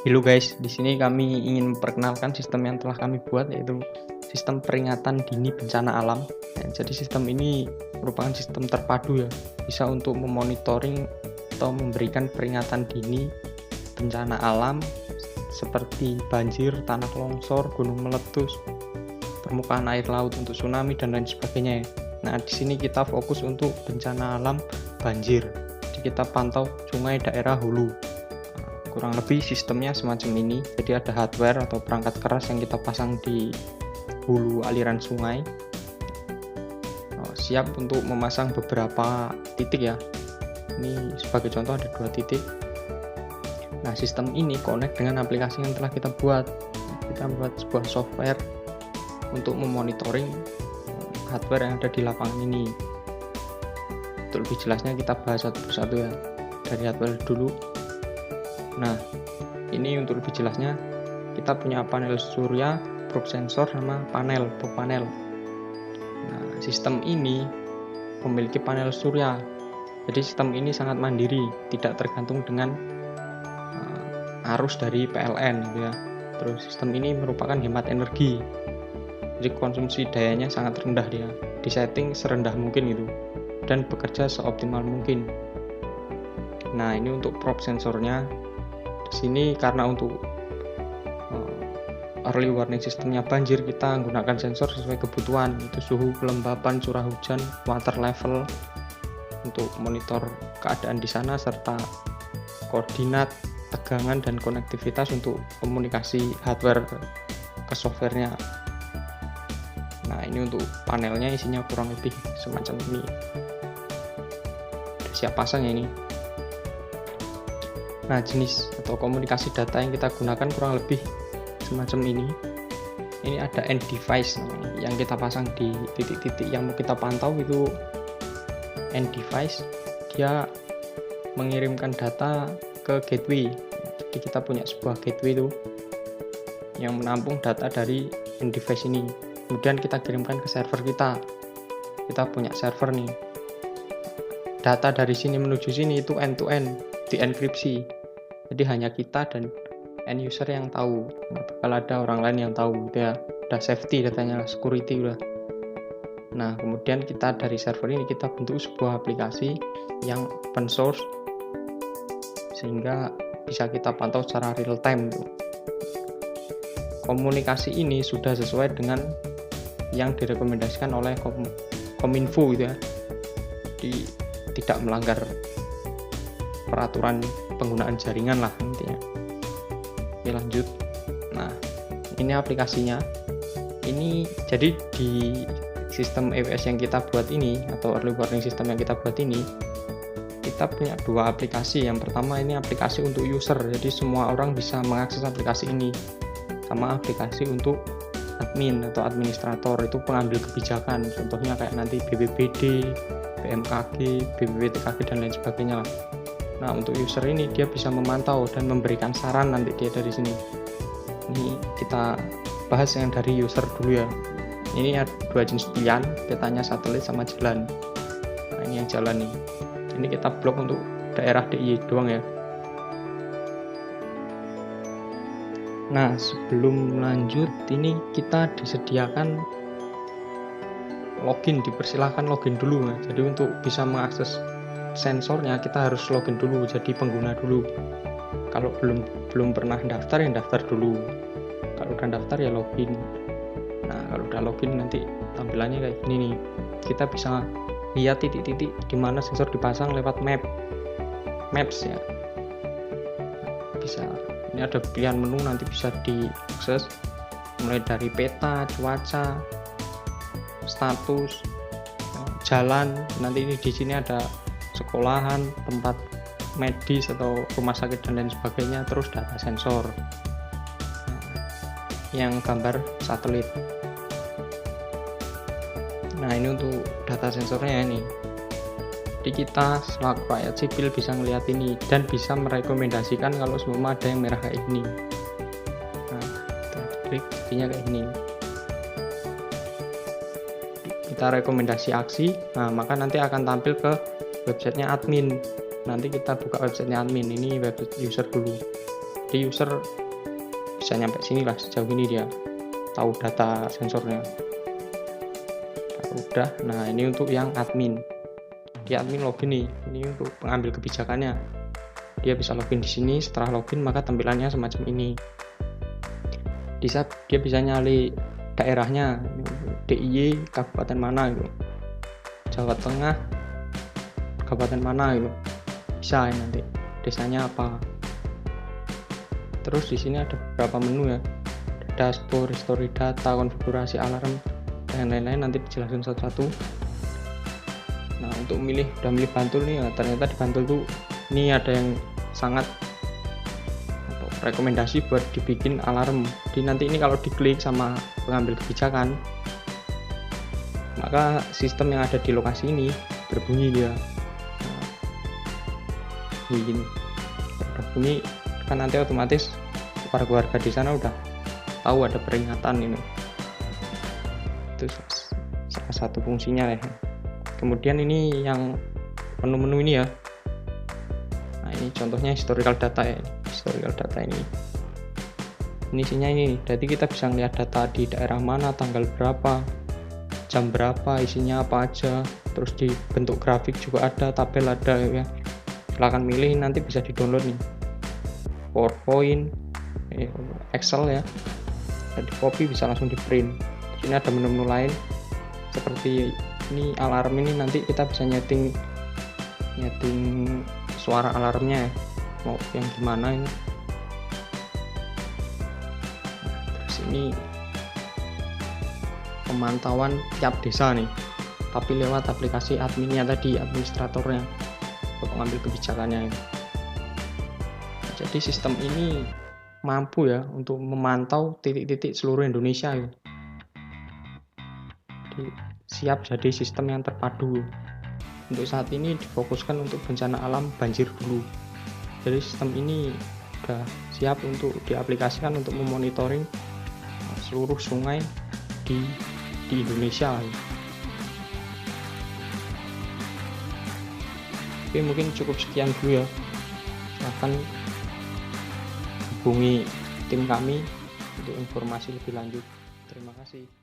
Halo guys, di sini kami ingin memperkenalkan sistem yang telah kami buat, yaitu sistem peringatan dini bencana alam. Jadi sistem ini merupakan sistem terpadu ya, bisa untuk memonitoring atau memberikan peringatan dini bencana alam seperti banjir, tanah longsor, gunung meletus, permukaan air laut untuk tsunami dan lain sebagainya. Nah, di sini kita fokus untuk bencana alam banjir. Jadi kita pantau sungai daerah hulu. Kurang lebih sistemnya semacam ini. Jadi ada hardware atau perangkat keras yang kita pasang di hulu aliran sungai, siap untuk memasang beberapa titik ya. Ini sebagai contoh ada 2 titik. Nah, sistem ini connect dengan aplikasi yang telah kita buat. Kita buat sebuah software untuk memonitoring hardware yang ada di lapangan ini. Untuk lebih jelasnya kita bahas satu persatu ya. Dari hardware dulu. Nah, ini untuk lebih jelasnya kita punya panel surya, probe sensor, sama probe panel. Nah, sistem ini memiliki panel surya. Jadi sistem ini sangat mandiri, tidak tergantung dengan arus dari PLN gitu ya. Terus sistem ini merupakan hemat energi. Jadi konsumsi dayanya sangat rendah dia. Disetting serendah mungkin gitu dan bekerja seoptimal mungkin. Nah, ini untuk probe sensornya. Sini karena untuk early warning sistemnya banjir, kita menggunakan sensor sesuai kebutuhan, itu suhu, kelembapan, curah hujan, water level, untuk monitor keadaan di sana serta koordinat, tegangan, dan konektivitas untuk komunikasi hardware ke softwarenya. Nah, ini untuk panelnya isinya kurang lebih semacam ini. Siap pasang ya ini. Nah, jenis atau komunikasi data yang kita gunakan kurang lebih semacam ini. Ini ada end device yang kita pasang di titik-titik yang mau kita pantau, itu end device. Dia mengirimkan data ke gateway. Jadi kita punya sebuah gateway itu yang menampung data dari end device ini. Kemudian kita kirimkan ke server kita. Kita punya server nih. Data dari sini menuju sini itu end to end, dienkripsi. Jadi hanya kita dan end user yang tahu. Kalau ada orang lain yang tahu, ya udah safety datanya, security udah. Nah, kemudian kita dari server ini kita bentuk sebuah aplikasi yang open source sehingga bisa kita pantau secara real time. Komunikasi ini sudah sesuai dengan yang direkomendasikan oleh Kominfo gitu ya. Jadi tidak melanggar peraturan penggunaan jaringan lah intinya. Oke, lanjut. Nah, ini aplikasinya. Ini jadi di sistem EWS yang kita buat ini, atau early warning system yang kita buat ini, kita punya 2 aplikasi. Yang pertama ini aplikasi untuk user, jadi semua orang bisa mengakses aplikasi ini. Sama aplikasi untuk admin atau administrator, itu pengambil kebijakan. Contohnya kayak nanti BPBD, BMKG, BPPTKG, dan lain sebagainya lah. Nah, untuk user ini dia bisa memantau dan memberikan saran nanti dia dari sini. Ini kita bahas yang dari user dulu ya. Ini ada 2 jenis pilihan, petanya satelit sama jalan. Nah, ini yang jalan nih. Ini kita blok untuk daerah DIY doang ya. Nah, sebelum lanjut, ini kita disediakan login, dipersilahkan login dulu ya. Jadi untuk bisa mengakses sensornya kita harus login dulu, jadi pengguna dulu. Kalau belum pernah daftar ya daftar dulu. Kalau udah daftar ya login. Nah, kalau udah login nanti tampilannya kayak gini nih. Kita bisa lihat titik-titik di mana sensor dipasang lewat maps ya. Bisa. Ini ada pilihan menu, nanti bisa diakses mulai dari peta, cuaca, status, jalan. Nanti ini di sini ada sekolahan, tempat medis atau rumah sakit dan lain sebagainya, terus data sensor. Yang gambar satelit. Nah, ini untuk data sensornya ini. Jadi kita selaku rakyat sipil bisa ngelihat ini dan bisa merekomendasikan kalau semua ada yang merah kayak ini. Nah, kita klik jadinya kayak ini. Kita rekomendasi aksi, nah maka nanti akan tampil ke websitenya admin. Nanti kita buka websitenya admin, ini website user dulu. Jadi user bisa nyampe sini lah, sejauh ini dia tahu data sensornya. Udah. Nah, ini untuk yang admin. Di admin login nih, ini untuk pengambil kebijakannya. Dia bisa login di sini. Setelah login maka tampilannya semacam ini. Dia bisa nyali daerahnya, DIY kabupaten mana gitu, Jawa Tengah kabupaten mana gitu, bisa ya nanti desanya apa. Terus di sini ada beberapa menu ya, dashboard, history data, konfigurasi alarm dan lain-lain, nanti dijelasin satu-satu. Nah, untuk udah milih Bantul nih ya, ternyata di Bantul tuh ini ada yang sangat rekomendasi buat dibikin alarm. Jadi nanti ini kalau diklik sama pengambil kebijakan, maka sistem yang ada di lokasi ini berbunyi dia. Nah, begini. Udah bunyi kan nanti otomatis warga di sana udah tahu ada peringatan ini. Itu salah satu fungsinya ya. Kemudian ini yang menu-menu ini ya. Nah, ini contohnya historical data ya. Historical data ini isinya ini, jadi kita bisa lihat data di daerah mana, tanggal berapa, jam berapa, isinya apa aja. Terus di bentuk grafik juga ada, tabel ada ya. Silahkan milih, nanti bisa di download nih, PowerPoint, Excel ya, jadi copy bisa langsung di print. Ini ada menu-menu lain seperti ini, alarm ini nanti kita bisa nyeting suara alarmnya ya, mau yang gimana ini. Terus ini pemantauan tiap desa nih, tapi lewat aplikasi adminnya tadi, administratornya untuk mengambil kebijakannya ini. Jadi sistem ini mampu ya untuk memantau titik-titik seluruh Indonesia ya. Jadi siap jadi sistem yang terpadu. Untuk saat ini difokuskan untuk bencana alam banjir dulu. Jadi sistem ini sudah siap untuk diaplikasikan untuk memonitoring seluruh sungai di Indonesia. Oke, mungkin cukup sekian dulu ya. Silahkan hubungi tim kami untuk informasi lebih lanjut. Terima kasih.